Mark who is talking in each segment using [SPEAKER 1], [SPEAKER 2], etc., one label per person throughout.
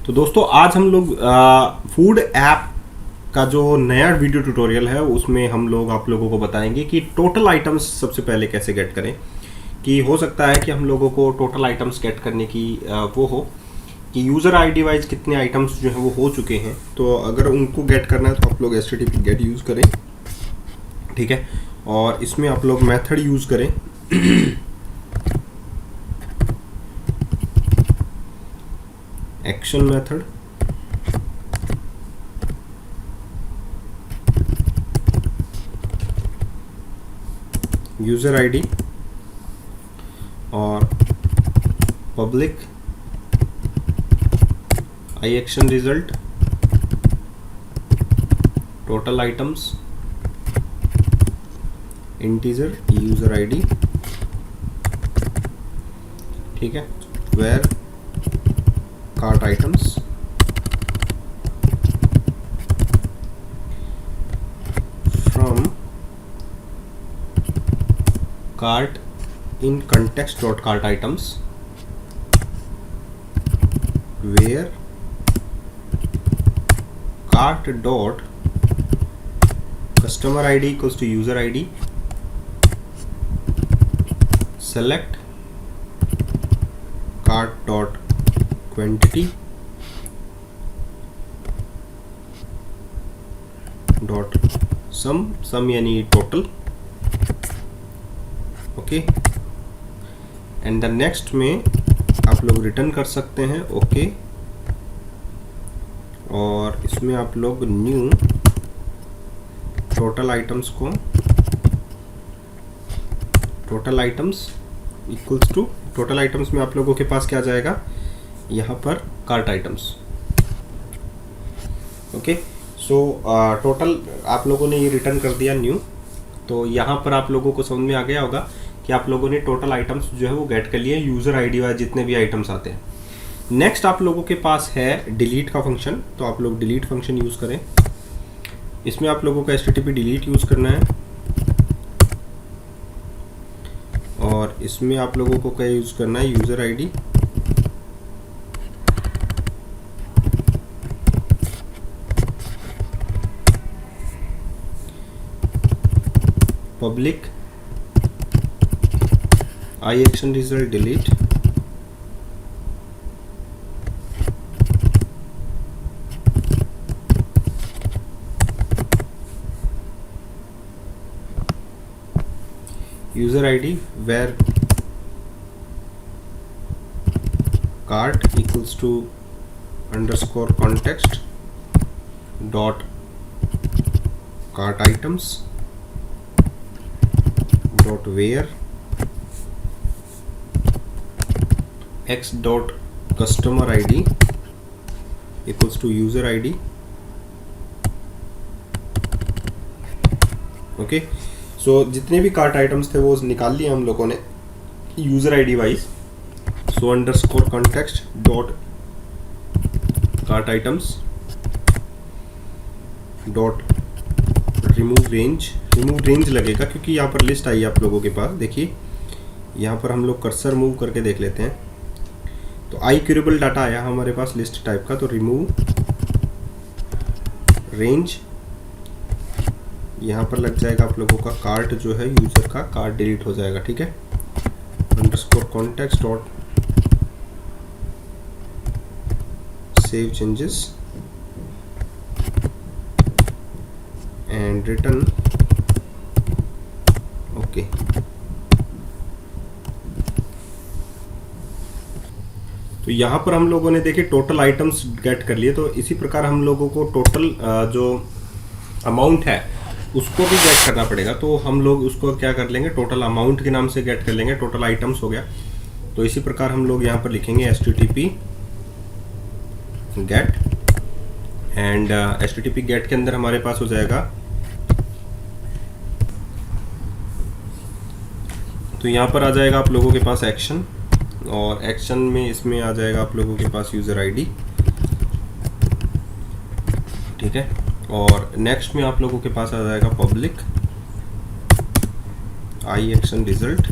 [SPEAKER 1] तो दोस्तों आज हम लोग फूड ऐप का जो नया वीडियो ट्यूटोरियल है उसमें हम लोग आप लोगों को बताएंगे कि टोटल आइटम्स सबसे पहले कैसे गेट करें। कि हो सकता है कि हम लोगों को टोटल आइटम्स गेट करने की वो हो कि यूज़र आईडी वाइज कितने आइटम्स जो हैं वो हो चुके हैं। तो अगर उनको गेट करना है तो आप लोग HTTP गेट यूज़ करें, ठीक है। और इसमें आप लोग मेथड यूज़ करें एक्शन मेथड, यूज़र आईडी और public I action result, total items, integer user ID, ठीक है। Where cart items, from cart in context dot cart items, where cart dot customer ID equals to user ID, select cart dot quantity dot sum यानी total, okay. And the next में आप लोग return कर सकते हैं okay. और इसमें आप लोग न्यू टोटल आइटम्स को total items equals to total items में आप लोगों के पास क्या जाएगा यहाँ पर cart items, okay. So total आप लोगों ने ये रिटर्न कर दिया न्यू। तो यहाँ पर आप लोगों को समझ में आ गया होगा कि आप लोगों ने टोटल आइटम्स जो है वो गेट कर लिए यूज़र आईडी वाइज जितने भी आइटम्स आते हैं। नेक्स्ट आप लोगों के पास है डिलीट का फंक्शन, तो आप लोग डिलीट फंक्शन यूज़ करें। इसमें आप लोगों को HTTP डिलीट यूज़ करना है और इसमें आप लोगों को क्या यूज़ करना है, user ID, public I action result delete, user ID where cart equals to underscore context dot cart items dot where x dot customer ID equals to user ID, okay. So जितने भी cart items थे वो निकाल लिए हम लोगों ने user ID wise. So underscore context dot cart items dot remove range लगेगा क्योंकि यहाँ पर लिस्ट आई है आप लोगों के पास। देखिए यहाँ पर हम लोग कर्सर मूव करके देख लेते हैं तो आई क्यूरेबल डाटा आया हमारे पास लिस्ट टाइप का। तो रिमूव रेंज यहाँ पर लग जाएगा आप लोगों का कार्ट जो है यूज़र का कार्ट डिलीट हो जाएगा, ठीक है। Underscore context dot save changes and return okay. तो यहाँ पर हम लोगों ने देखिए टोटल आइटम्स गेट कर लिए। तो इसी प्रकार हम लोगों को टोटल जो अमाउंट है उसको भी गेट करना पड़ेगा। तो हम लोग उसको क्या कर लेंगे, टोटल अमाउंट के नाम से गेट कर लेंगे। टोटल आइटम्स हो गया तो इसी प्रकार हम लोग यहाँ पर लिखेंगे HTTP get and HTTP get के अंदर हमारे पास हो जाएगा। तो यहाँ पर आ जाएगा आप लोगों के पास एक्शन और एक्शन में इसमें आ जाएगा आप लोगों के पास यूज़र आईडी, ठीक है। और नेक्स्ट में आप लोगों के पास आ जाएगा public I action result,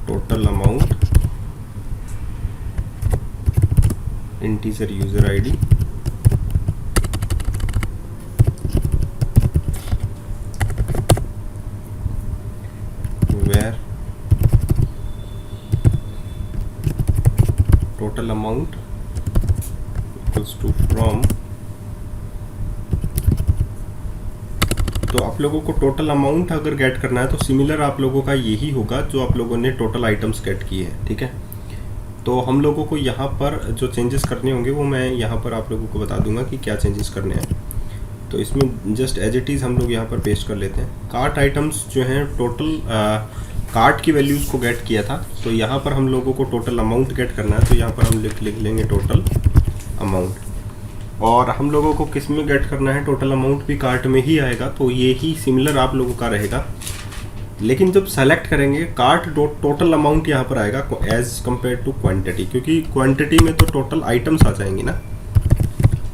[SPEAKER 1] total amount integer user ID, where total amount equals to from. तो आप लोगों को टोटल अमाउंट अगर गेट करना है तो सिमिलर आप लोगों का यही होगा जो आप लोगों ने टोटल आइटम्स गेट किए हैं, ठीक है। तो हम लोगों को यहाँ पर जो चेंजेस करने होंगे वो मैं यहाँ पर आप लोगों को बता दूंगा कि क्या चेंजेस करने हैं। तो इसमें जस्ट एज इट इज़ हम लोग यहाँ पर पेस्ट कर लेते हैं। कार्ट आइटम्स जो हैं टोटल कार्ट की वैल्यूज़ को गेट किया था, तो यहाँ पर हम लोगों को टोटल अमाउंट गेट करना है, तो यहाँ पर हम लिख लेंगे टोटल अमाउंट। और हम लोगों को किस में गेट करना है, टोटल अमाउंट भी कार्ट में ही आएगा, तो ये ही सिमिलर आप लोगों का रहेगा। लेकिन जब सेलेक्ट करेंगे कार्ट डॉट टोटल अमाउंट यहाँ पर आएगा एज कंपेयर टू क्वांटिटी, क्योंकि क्वांटिटी में तो टोटल आइटम्स आ जाएंगी ना।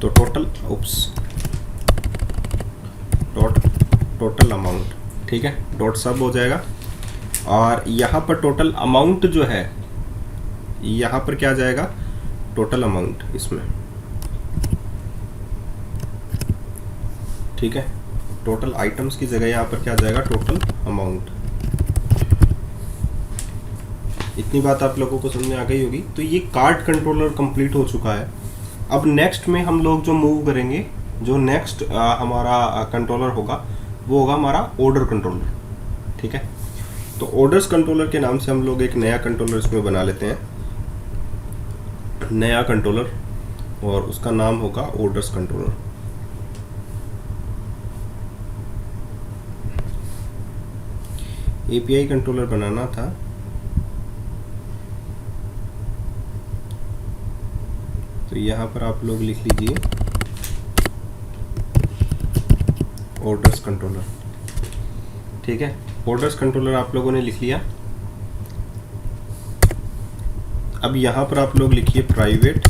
[SPEAKER 1] तो टोटल अमाउंट, ठीक है, डॉट सब हो जाएगा। और यहाँ पर टोटल अमाउंट जो है यहाँ पर क्या जाएगा, टोटल अमाउंट इसमें, ठीक है। टोटल आइटम्स की जगह यहाँ पर क्या जाएगा, टोटल अमाउंट। इतनी बात आप लोगों को समझ में आ गई होगी। तो ये कार्ट कंट्रोलर कंप्लीट हो चुका है। अब नेक्स्ट में हम लोग जो मूव करेंगे, जो नेक्स्ट हमारा कंट्रोलर होगा वो होगा हमारा ऑर्डर कंट्रोलर, ठीक है। तो ऑर्डर्स कंट्रोलर के नाम से हम लोग एक नया कंट्रोलर इसमें बना लेते हैं, नया कंट्रोलर, और उसका नाम होगा ऑर्डर्स कंट्रोलर। एपीआई कंट्रोलर बनाना था, तो यहाँ पर आप लोग लिख लीजिए ऑर्डर्स कंट्रोलर, ठीक है। ऑर्डर्स कंट्रोलर आप लोगों ने लिख लिया। अब यहाँ पर आप लोग लिखिए private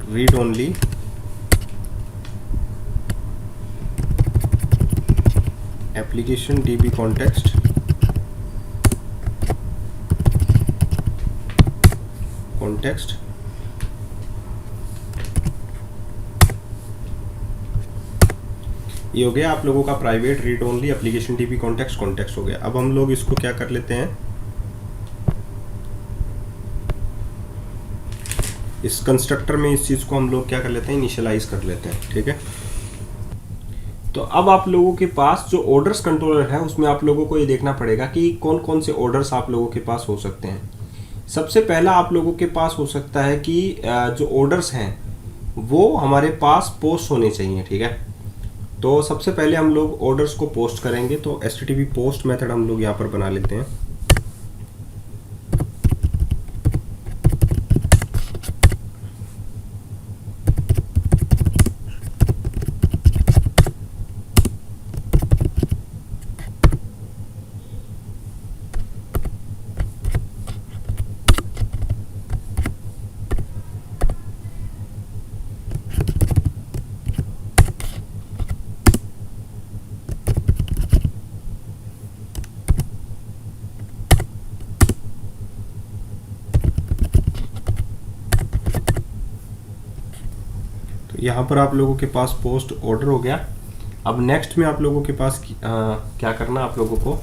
[SPEAKER 1] read only application dB context ये हो गया आप लोगों का private read only application dB context हो गया। अब हम लोग इसको क्या कर लेते हैं, इस कंस्ट्रक्टर में इस चीज को हम लोग क्या कर लेते हैं, इनिशियलाइज कर लेते हैं, ठीक है। तो अब आप लोगों के पास जो ऑर्डर्स कंट्रोलर है उसमें आप लोगों को ये देखना पड़ेगा कि कौन कौन से ऑर्डर्स आप लोगों के पास हो सकते हैं। सबसे पहला आप लोगों के पास हो सकता है कि जो ऑर्डर्स हैं वो हमारे पास पोस्ट होने चाहिए, ठीक है। तो सबसे पहले हम लोग ऑर्डर्स को पोस्ट करेंगे, तो HTTP पोस्ट मेथड हम लोग यहाँ पर बना लेते हैं। यहाँ पर आप लोगों के पास पोस्ट ऑर्डर हो गया। अब नेक्स्ट में आप लोगों के पास क्या करना आप लोगों को,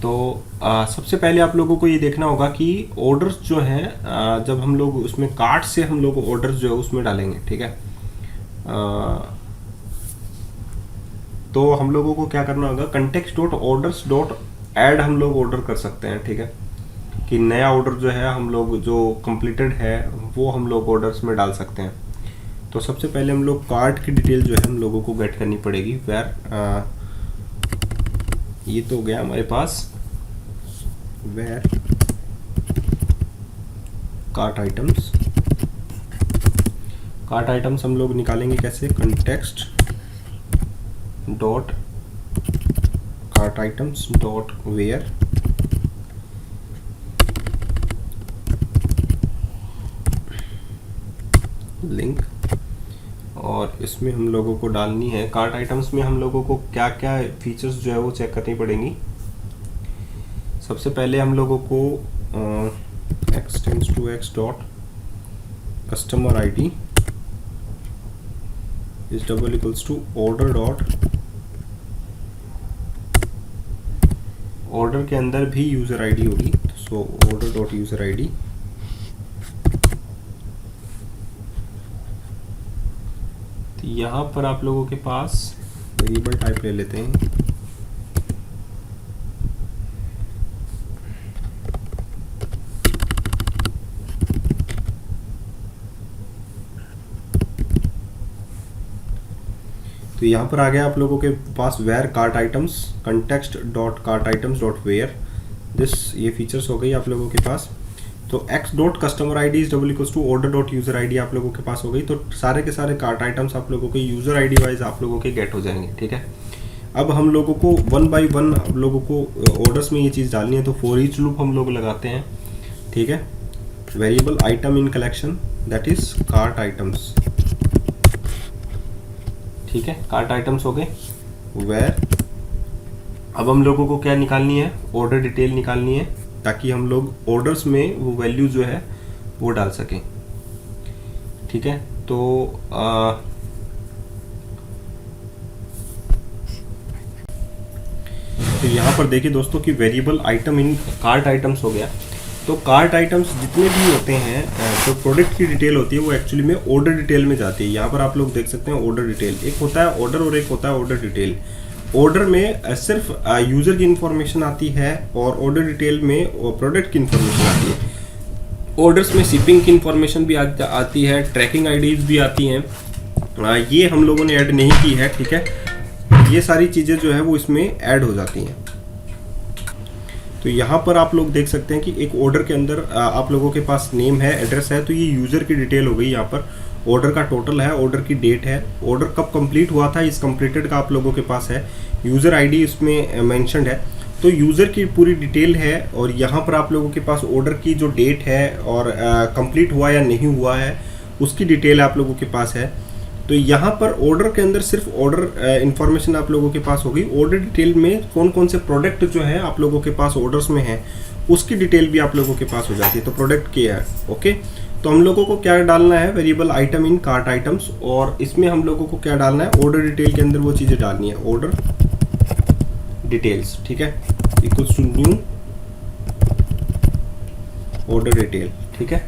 [SPEAKER 1] तो सबसे पहले आप लोगों को ये देखना होगा कि ऑर्डर्स जो हैं जब हम लोग उसमें कार्ट से हम लोग ऑर्डर्स जो है उसमें डालेंगे, ठीक है। तो हम लोगों को क्या करना होगा, context dot orders dot add हम लोग ऑर्डर कर सकते हैं, ठीक है, कि नया ऑर्डर जो है हम लोग जो कंप्लीटेड है वो हम लोग ऑर्डर्स में डाल सकते हैं। तो सबसे पहले हम लोग कार्ट की डिटेल जो है हम लोगों को गेट करनी पड़ेगी। वेयर ये तो हो गया हमारे पास, वेयर कार्ट आइटम्स हम लोग निकालेंगे कैसे, context dot cart items dot where link, और इसमें हम लोगों को डालनी है कार्ट आइटम्स में हम लोगों को क्या क्या फीचर्स जो है वो चेक करनी पड़ेंगी। सबसे पहले हम लोगों को x tends to x dot customer ID is double equals to order dot, order के अंदर भी यूजर ID होगी, so order dot user ID। तो यहाँ पर आप लोगों के पास वेरिएबल टाइप ले लेते हैं, तो यहाँ पर आ गया आप लोगों के पास where cart items context dot cart items dot where this, ये फीचर्स हो गई आप लोगों के पास। तो x dot customer ID is double equals to order dot user ID आप लोगों के पास हो गई। तो सारे के सारे कार्ट आइटम्स आप लोगों के यूजर ID वाइज आप लोगों के गेट हो जाएंगे, ठीक है। अब हम लोगों को वन बाई वन हम लोगों को ऑर्डर्स में ये चीज़ डालनी है, तो फॉर ईच लूप हम लोग लगाते हैं, ठीक है। Variable item in collection that is cart items, ठीक है, कार्ट आइटम्स हो गए। वेयर अब हम लोगों को क्या निकालनी है, ऑर्डर डिटेल निकालनी है, ताकि हम लोग ऑर्डर्स में वो वैल्यू जो है वो डाल सकें, ठीक है। तो यहाँ पर देखिए दोस्तों कि वेरिएबल आइटम इन कार्ट आइटम्स हो गया। तो कार्ट आइटम्स जितने भी होते हैं, जो प्रोडक्ट की डिटेल होती है वो एक्चुअली में ऑर्डर डिटेल में जाती है। यहाँ पर आप लोग देख सकते हैं ऑर्डर डिटेल, एक होता है ऑर्डर और एक होता है ऑर्डर डिटेल। ऑर्डर में सिर्फ यूज़र की इन्फॉर्मेशन आती है और ऑर्डर डिटेल में प्रोडक्ट की इन्फॉर्मेशन आती है। ऑर्डर्स में शिपिंग की इन्फॉर्मेशन भी आती है, ट्रैकिंग आईडीज भी आती हैं, ये हम लोगों ने ऐड नहीं की है, ठीक है। ये सारी चीज़ें जो है वो इसमें ऐड हो जाती हैं। तो यहाँ पर आप लोग देख सकते हैं कि एक ऑर्डर के अंदर आप लोगों के पास नेम है, एड्रेस है, तो ये यूज़र की डिटेल हो गई। यहाँ पर ऑर्डर का टोटल है, ऑर्डर की डेट है, ऑर्डर कब कंप्लीट हुआ था इस कंप्लीटेड का आप लोगों के पास है, यूज़र आईडी इसमें मेंशन्ड है, तो यूज़र की पूरी डिटेल है। और यहाँ पर आप लोगों के पास ऑर्डर की जो डेट है और कंप्लीट हुआ या नहीं हुआ है उसकी डिटेल आप लोगों के पास है। तो यहाँ पर ऑर्डर के अंदर सिर्फ ऑर्डर इन्फॉर्मेशन आप लोगों के पास होगी। ऑर्डर डिटेल में कौन कौन से प्रोडक्ट जो है आप लोगों के पास ऑर्डर्स में है उसकी डिटेल भी आप लोगों के पास हो जाती है। तो प्रोडक्ट क्या है, ओके। तो हम लोगों को क्या डालना है, वेरिएबल आइटम इन कार्ट आइटम्स, और इसमें हम लोगों को क्या डालना है, ऑर्डर डिटेल के अंदर वो चीज़ें डालनी है, ऑर्डर डिटेल्स, ठीक है, equals to new order detail, ठीक है।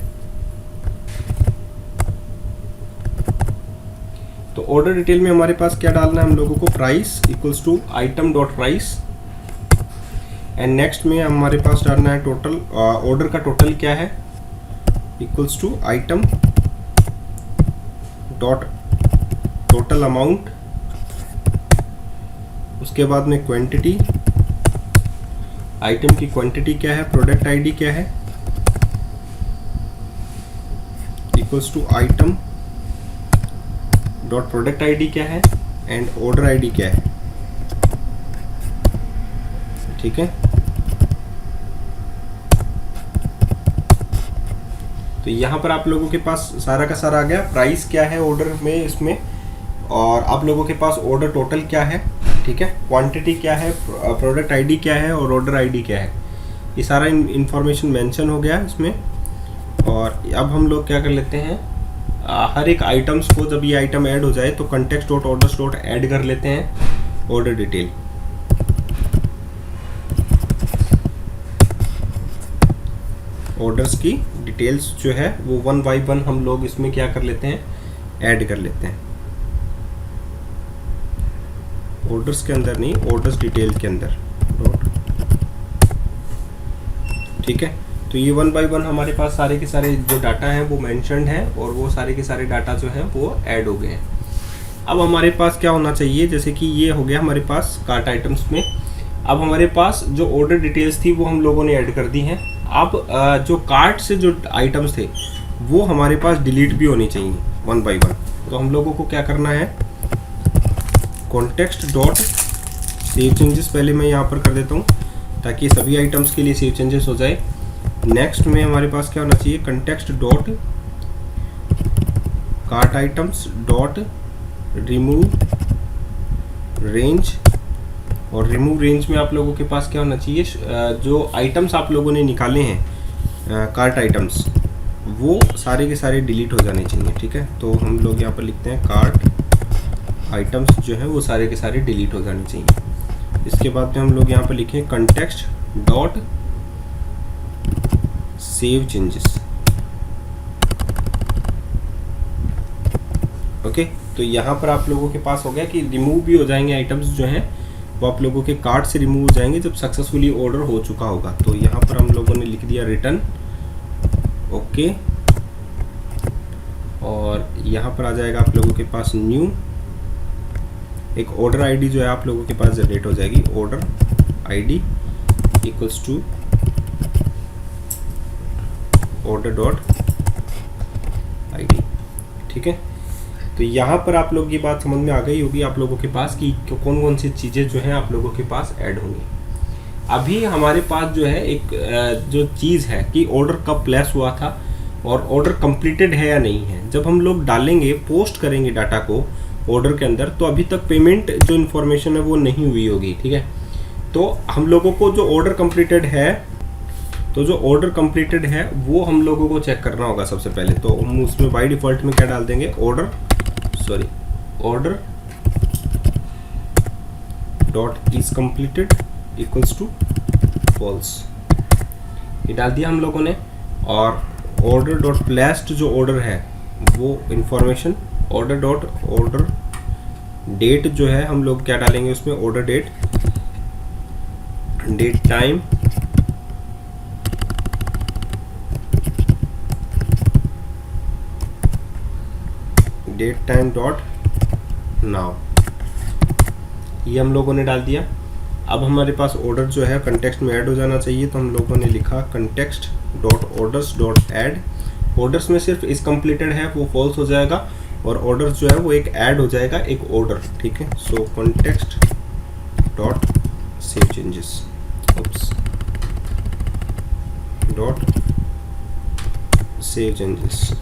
[SPEAKER 1] तो ऑर्डर डिटेल में हमारे पास क्या डालना है हम लोगों को, price equals to item dot price, and next में हमारे पास डालना है टोटल, ऑर्डर का टोटल क्या है, equals to item dot total amount, उसके बाद में क्वांटिटी, आइटम की क्वांटिटी क्या है, प्रोडक्ट आईडी क्या है, equals to item dot product ID क्या है, एंड ऑर्डर आईडी क्या है, ठीक है। तो यहाँ पर आप लोगों के पास सारा का सारा आ गया, प्राइस क्या है ऑर्डर में इसमें, और आप लोगों के पास ऑर्डर टोटल क्या है, ठीक है, क्वांटिटी क्या है, प्रोडक्ट आईडी क्या है, और ऑर्डर आईडी क्या है, ये सारा इंफॉर्मेशन मेंशन हो गया इसमें। और अब हम लोग क्या कर लेते हैं, हर एक आइटम्स को जब ये आइटम ऐड हो जाए तो context dot orders dot add कर लेते हैं ऑर्डर डिटेल। ऑर्डर्स की डिटेल्स जो है वो वन बाई वन हम लोग इसमें क्या कर लेते हैं, ऐड कर लेते हैं, ऑर्डर्स के अंदर नहीं, ऑर्डर्स डिटेल के अंदर डॉट, ठीक है। तो ये वन बाय वन हमारे पास सारे के सारे जो डाटा हैं वो मेंशन्ड है, और वो सारे के सारे डाटा जो हैं वो ऐड हो गए हैं। अब हमारे पास क्या होना चाहिए, जैसे कि ये हो गया हमारे पास कार्ट आइटम्स में। अब हमारे पास जो ऑर्डर डिटेल्स थी वो हम लोगों ने ऐड कर दी हैं। अब जो कार्ट से जो आइटम्स थे वो हमारे पास डिलीट भी होनी चाहिए वन बाय वन। तो हम लोगों को क्या करना है, कॉन्टेक्स्ट डॉट सेव चेंजेस पहले मैं यहाँ पर कर देता हूँ ताकि सभी आइटम्स के लिए सेव चेंजेस हो जाए। नेक्स्ट में हमारे पास क्या होना चाहिए, context dot cart items dot remove range, और रिमूव रेंज में आप लोगों के पास क्या होना चाहिए, जो आइटम्स आप लोगों ने निकाले हैं कार्ट आइटम्स, वो सारे के सारे डिलीट हो जाने चाहिए। ठीक है, तो हम लोग यहाँ पर लिखते हैं कार्ट आइटम्स जो है वो सारे के सारे डिलीट हो जाने चाहिए। इसके बाद में हम लोग यहाँ पर लिखें context dot save changes. Okay, तो यहाँ पर आप लोगों के पास हो गया कि रिमूव भी हो जाएंगे आइटम्स जो हैं वो आप लोगों के कार्ट से रिमूव हो जाएंगे जब सक्सेसफुली ऑर्डर हो चुका होगा। तो यहाँ पर हम लोगों ने लिख दिया रिटर्न, ओके, और यहाँ पर आ जाएगा आप लोगों के पास न्यू, एक ऑर्डर आईडी जो है आप लोगों के पास जनरेट हो जाएगी, order ID equals to order dot ID. ठीक है, तो यहाँ पर आप लोगों की बात समझ में आ गई होगी आप लोगों के पास कि कौन कौन सी चीज़ें जो हैं आप लोगों के पास ऐड होंगी। अभी हमारे पास जो है एक जो चीज़ है कि ऑर्डर कब प्लेस हुआ था और ऑर्डर कंप्लीटेड है या नहीं है। जब हम लोग डालेंगे, पोस्ट करेंगे डाटा को ऑर्डर के अंदर, तो अभी तक पेमेंट जो इन्फॉर्मेशन है वो नहीं हुई होगी। ठीक है, तो हम लोगों को जो ऑर्डर कंप्लीटेड है, तो जो ऑर्डर कंप्लीटेड है वो हम लोगों को चेक करना होगा सबसे पहले। तो हम उसमें बाय डिफ़ॉल्ट में क्या डाल देंगे, order dot is completed equals to false, ये डाल दिया हम लोगों ने। और ऑर्डर डॉट प्लेस्ड जो ऑर्डर है वो information, order dot order date जो है हम लोग क्या डालेंगे उसमें, order date, date time, date time dot now, ये हम लोगों ने डाल दिया। अब हमारे पास ऑर्डर जो है कंटेक्स्ट में ऐड हो जाना चाहिए, तो हम लोगों ने लिखा context dot orders dot add. Orders में सिर्फ इस कंप्लीटेड है वो फॉल्स हो जाएगा और ऑर्डर्स जो है वो एक ऐड हो जाएगा, एक ऑर्डर। ठीक है, so context dot save changes dot save changes.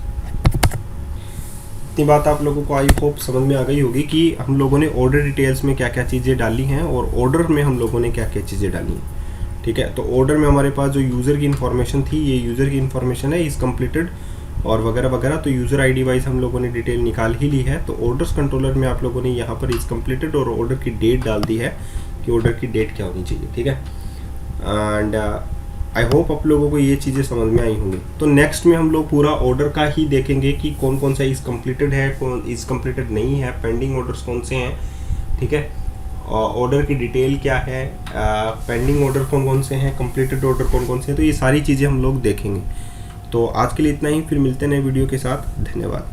[SPEAKER 1] इतनी बात आप लोगों को आई होप समझ में आ गई होगी कि हम लोगों ने ऑर्डर डिटेल्स में क्या क्या चीज़ें डाली हैं और ऑर्डर में हम लोगों ने क्या क्या चीज़ें डाली हैं। ठीक है, तो ऑर्डर में हमारे पास जो यूज़र की इन्फॉर्मेशन थी, ये यूज़र की इन्फॉर्मेशन है, इज़ कंप्लीटेड और वगैरह वगैरह। तो यूज़र आईडी वाइज हम लोगों ने डिटेल निकाल ही ली है। तो ऑर्डर्स कंट्रोलर में आप लोगों ने यहाँ पर इज़ कंप्लीटेड और ऑर्डर की डेट डाल दी है कि ऑर्डर की डेट क्या होनी चाहिए। ठीक है, एंड आई होप आप लोगों को ये चीज़ें समझ में आई होंगी। तो नेक्स्ट में हम लोग पूरा ऑर्डर का ही देखेंगे कि कौन कौन सा इज़ कंप्लीटेड है, कौन इज़ कंप्लीटेड नहीं है, पेंडिंग ऑर्डर्स कौन से हैं। ठीक है, ऑर्डर की डिटेल क्या है, पेंडिंग ऑर्डर कौन कौन से हैं, कंप्लीटेड ऑर्डर कौन कौन से हैं। तो ये सारी चीज़ें हम लोग देखेंगे। तो आज के लिए इतना ही, फिर मिलते हैं नए वीडियो के साथ। धन्यवाद।